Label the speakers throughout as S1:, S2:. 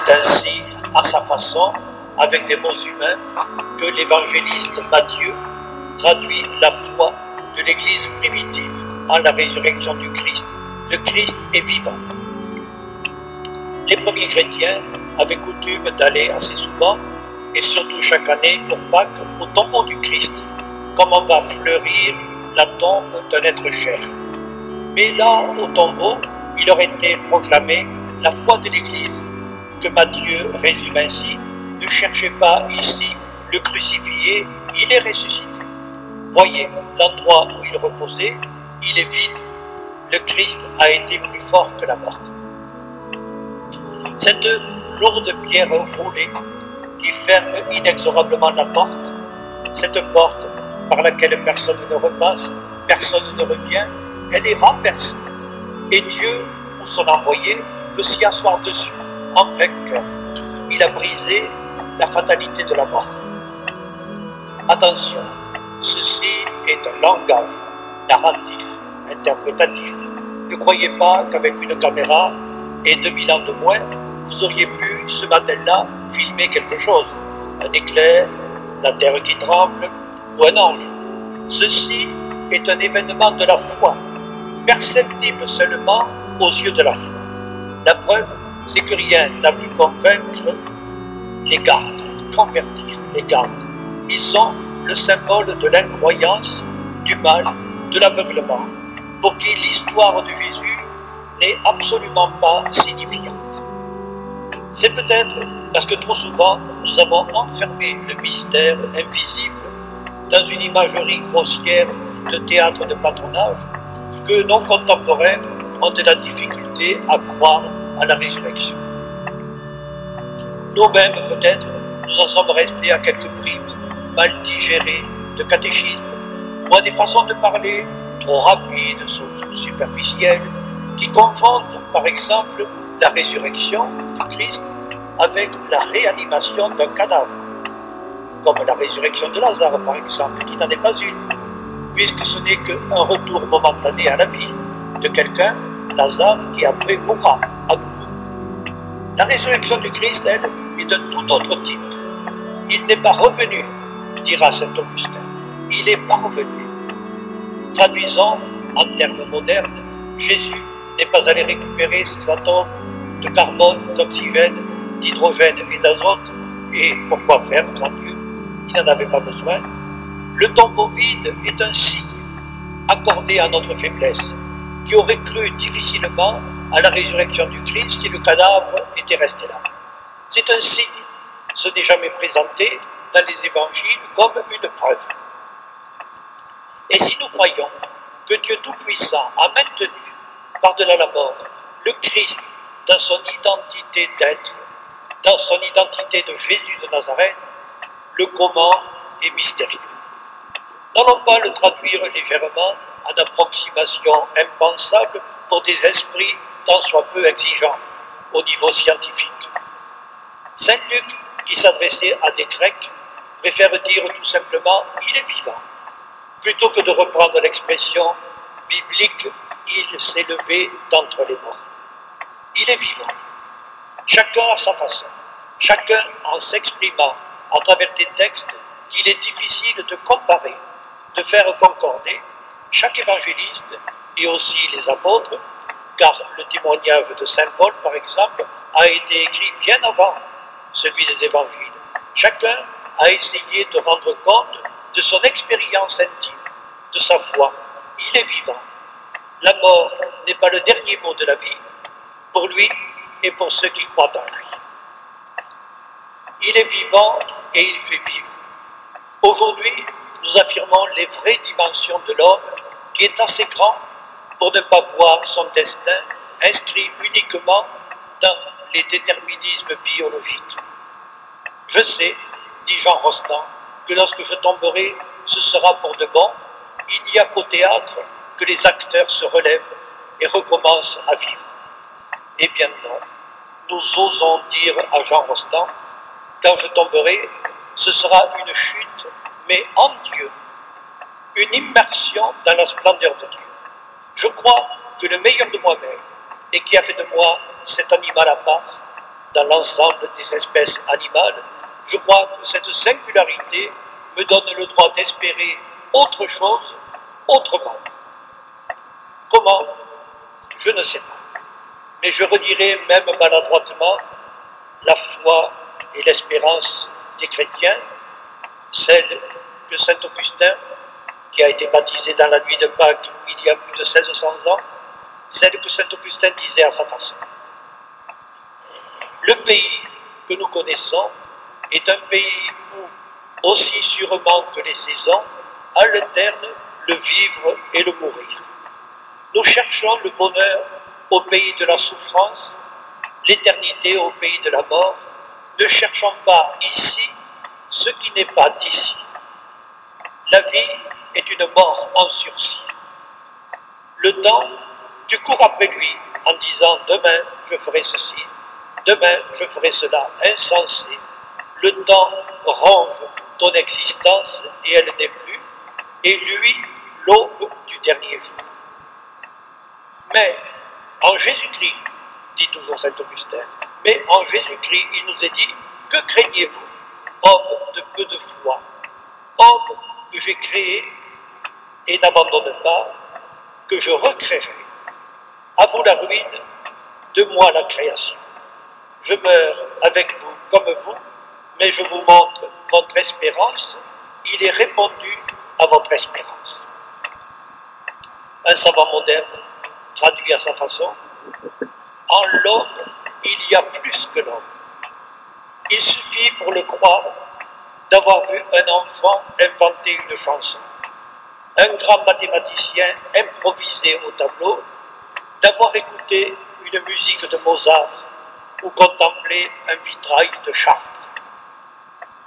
S1: C'est ainsi, à sa façon, avec des mots humains, que l'évangéliste Matthieu traduit la foi de l'Église primitive en la résurrection du Christ. Le Christ est vivant. Les premiers chrétiens avaient coutume d'aller assez souvent, et surtout chaque année pour Pâques, au tombeau du Christ, comme on va fleurir la tombe d'un être cher. Mais là, au tombeau, il aurait été proclamé la foi de l'Église, que Matthieu résume ainsi: ne cherchez pas ici le crucifié, il est ressuscité. Voyez, l'endroit où il reposait, il est vide. Le Christ a été plus fort que la mort. Cette lourde pierre roulée qui ferme inexorablement la porte, cette porte par laquelle personne ne repasse, personne ne revient, elle est renversée. Et Dieu, ou son envoyé, peut s'y asseoir dessus, en vainqueur. Il a brisé la fatalité de la mort. Attention, ceci est un langage narratif, interprétatif. Ne croyez pas qu'avec une caméra et 2000 ans de moins, vous auriez pu, ce matin-là, filmer quelque chose. Un éclair, la terre qui tremble, ou un ange. Ceci est un événement de la foi, perceptible seulement aux yeux de la foi. La preuve, c'est que rien n'a pu convaincre les gardes, convertir les gardes. Ils sont le symbole de l'incroyance, du mal, de l'aveuglement, pour qui l'histoire de Jésus n'est absolument pas signifiante. C'est peut-être parce que trop souvent, nous avons enfermé le mystère invisible dans une imagerie grossière de théâtre de patronage, que nos contemporains ont de la difficulté à croire à la résurrection. Nous-mêmes, peut-être, nous en sommes restés à quelques bribes mal digérées de catéchisme, ou à des façons de parler trop rapides, superficielles, qui confondent, par exemple, la résurrection du Christ avec la réanimation d'un cadavre, comme la résurrection de Lazare, par exemple, qui n'en est pas une, puisque ce n'est qu'un retour momentané à la vie de quelqu'un, Lazare, qui après mourra à nouveau. La résurrection du Christ, elle, est d'un tout autre type. Il n'est pas revenu, dira saint Augustin. Il est parvenu. Traduisons en termes modernes, Jésus n'est pas allé récupérer ses atomes de carbone, d'oxygène, d'hydrogène et d'azote, et pourquoi faire, grand Dieu? Il n'en avait pas besoin. Le tombeau vide est un signe accordé à notre faiblesse, qui aurait cru difficilement à la résurrection du Christ si le cadavre était resté là. C'est un signe, ce n'est jamais présenté dans les évangiles comme une preuve. Et si nous croyons que Dieu Tout-Puissant a maintenu, par-delà la mort, le Christ dans son identité d'être, dans son identité de Jésus de Nazareth, le comment est mystérieux. N'allons pas le traduire légèrement en approximation impensable pour des esprits tant soit peu exigeants au niveau scientifique. Saint Luc, qui s'adressait à des Grecs, préfère dire tout simplement « il est vivant », plutôt que de reprendre l'expression biblique « il s'est levé d'entre les morts ». Il est vivant, chacun à sa façon, chacun en s'exprimant à travers des textes qu'il est difficile de comparer, de faire concorder, chaque évangéliste et aussi les apôtres, car le témoignage de saint Paul, par exemple, a été écrit bien avant celui des évangiles. Chacun a essayé de rendre compte de son expérience intime, de sa foi. Il est vivant. La mort n'est pas le dernier mot de la vie, pour lui et pour ceux qui croient en lui. Il est vivant et il fait vivre. Aujourd'hui, nous affirmons les vraies dimensions de l'homme qui est assez grand pour ne pas voir son destin inscrit uniquement dans les déterminismes biologiques. Je sais, dit Jean Rostand, que lorsque je tomberai, ce sera pour de bon. Il n'y a qu'au théâtre que les acteurs se relèvent et recommencent à vivre. Eh bien non, nous osons dire à Jean Rostand, quand je tomberai, ce sera une chute, mais en Dieu, une immersion dans la splendeur de Dieu. Je crois que le meilleur de moi-même, et qui a fait de moi cet animal à part, dans l'ensemble des espèces animales, je crois que cette singularité me donne le droit d'espérer autre chose autrement. Comment? Je ne sais pas. Mais je redirai même maladroitement la foi et l'espérance des chrétiens, celle que saint Augustin, qui a été baptisé dans la nuit de Pâques il y a plus de 1600 ans, celle que saint Augustin disait à sa façon. Le pays que nous connaissons est un pays où, aussi sûrement que les saisons, alternent le vivre et le mourir. Nous cherchons le bonheur au pays de la souffrance, l'éternité au pays de la mort. Ne cherchons pas ici ce qui n'est pas d'ici. La vie est une mort en sursis. Le temps, tu cours après lui en disant « demain je ferai ceci, demain je ferai cela », insensé. Le temps ronge ton existence et elle n'est plus, et lui, l'aube du dernier jour. Mais en Jésus-Christ, dit toujours saint Augustin, mais en Jésus-Christ, il nous est dit, que craignez-vous, homme de peu de foi, homme que j'ai créé et n'abandonne pas, que je recréerai. À vous la ruine, de moi la création. Je meurs avec vous comme vous, mais je vous montre votre espérance, il est répondu à votre espérance. Un savant moderne traduit à sa façon, en l'homme, il y a plus que l'homme. Il suffit pour le croire d'avoir vu un enfant inventer une chanson, un grand mathématicien improviser au tableau, d'avoir écouté une musique de Mozart ou contemplé un vitrail de Chartres.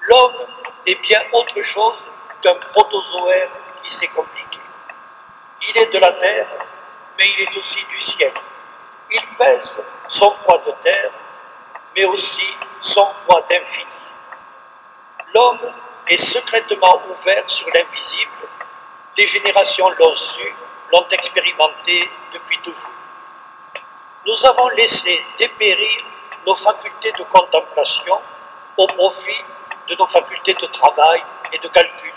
S1: L'homme est bien autre chose qu'un protozoaire qui s'est compliqué. Il est de la terre, mais il est aussi du ciel. Il pèse son poids de terre, mais aussi son poids d'infini. L'homme est secrètement ouvert sur l'invisible. Des générations l'ont su, l'ont expérimenté depuis toujours. Nous avons laissé dépérir nos facultés de contemplation au profit de nos facultés de travail et de calcul,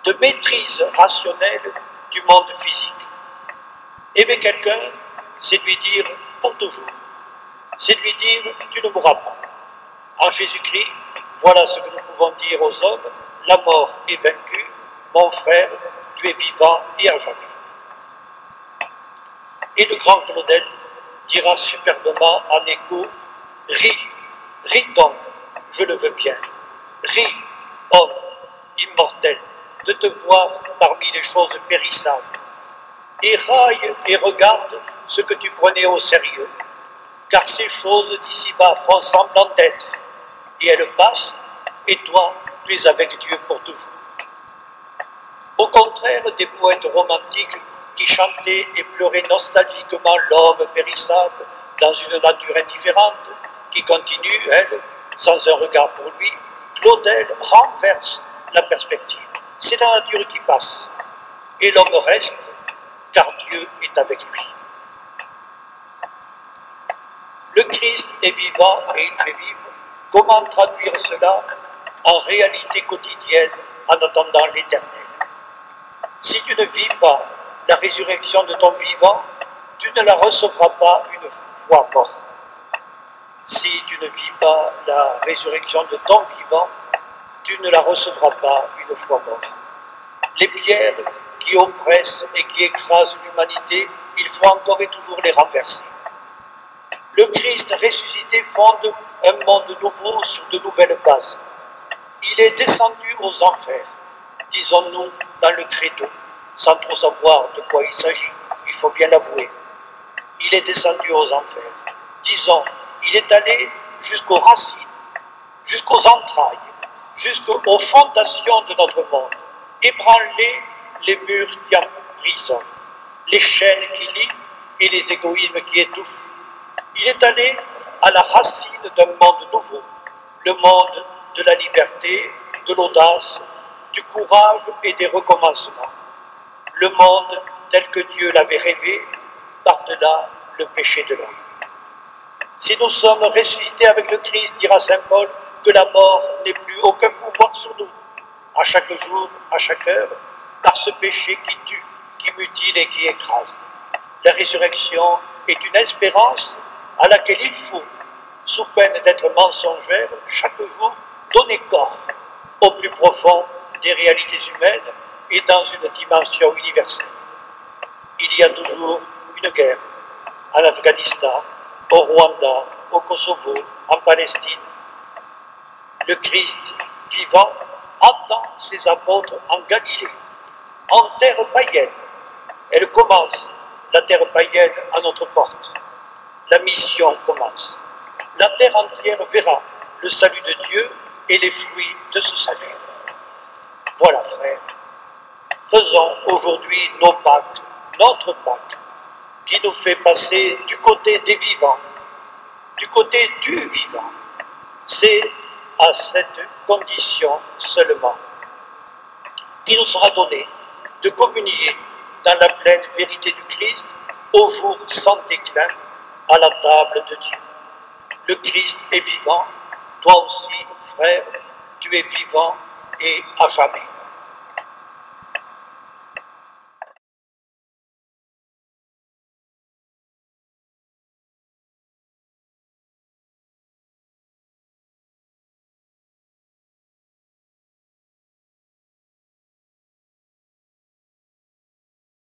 S1: de maîtrise rationnelle du monde physique. Aimer quelqu'un, c'est lui dire pour toujours. C'est lui dire tu ne mourras pas. En Jésus-Christ, voilà ce que nous pouvons dire aux hommes, la mort est vaincue, mon frère, tu es vivant et à jamais. Et le grand Claudel dira superbement en écho, ris, ris donc, je le veux bien, ris, homme, immortel, de te voir parmi les choses périssables, et raille et regarde ce que tu prenais au sérieux, car ces choses d'ici-bas font semblant d'être, et elles passent, et toi, tu es avec Dieu pour toujours. Au contraire des poètes romantiques qui chantaient et pleuraient nostalgiquement l'homme périssable dans une nature indifférente, qui continue, elle, sans un regard pour lui, Claudel renverse la perspective. C'est la nature qui passe, et l'homme reste, car Dieu est avec lui. Le Christ est vivant et il fait vivre. Comment traduire cela en réalité quotidienne en attendant l'éternel? Si tu ne vis pas la résurrection de ton vivant, tu ne la recevras pas une fois mort. Si tu ne vis pas la résurrection de ton vivant, tu ne la recevras pas une fois mort. Les pierres qui oppressent et qui écrasent l'humanité, il faut encore et toujours les renverser. Le Christ ressuscité fonde un monde nouveau sur de nouvelles bases. Il est descendu aux enfers, disons-nous dans le credo, sans trop savoir de quoi il s'agit, il faut bien l'avouer. Il est descendu aux enfers. Disons, il est allé jusqu'aux racines, jusqu'aux entrailles, jusqu'aux fondations de notre monde, ébranler les murs qui emprisonnent, les chaînes qui lient et les égoïsmes qui étouffent. Il est allé à la racine d'un monde nouveau, le monde de la liberté, de l'audace, du courage et des recommencements. Le monde tel que Dieu l'avait rêvé, par-delà le péché de l'homme. Si nous sommes ressuscités avec le Christ, dira saint Paul, que la mort n'ait plus aucun pouvoir sur nous, à chaque jour, à chaque heure, par ce péché qui tue, qui mutile et qui écrase. La résurrection est une espérance à laquelle il faut, sous peine d'être mensongère, chaque jour donner corps au plus profond des réalités humaines et dans une dimension universelle. Il y a toujours une guerre en Afghanistan, au Rwanda, au Kosovo, en Palestine. Le Christ vivant attend ses apôtres en Galilée, en terre païenne. Elle commence, la terre païenne à notre porte. La mission commence. La terre entière verra le salut de Dieu et les fruits de ce salut. Voilà, frères, faisons aujourd'hui nos Pâques, notre Pâques, qui nous fait passer du côté des vivants, du côté du vivant. C'est à cette condition seulement qu'il nous sera donné de communier dans la pleine vérité du Christ au jour sans déclin à la table de Dieu. Le Christ est vivant, toi aussi, frère, tu es vivant et à jamais.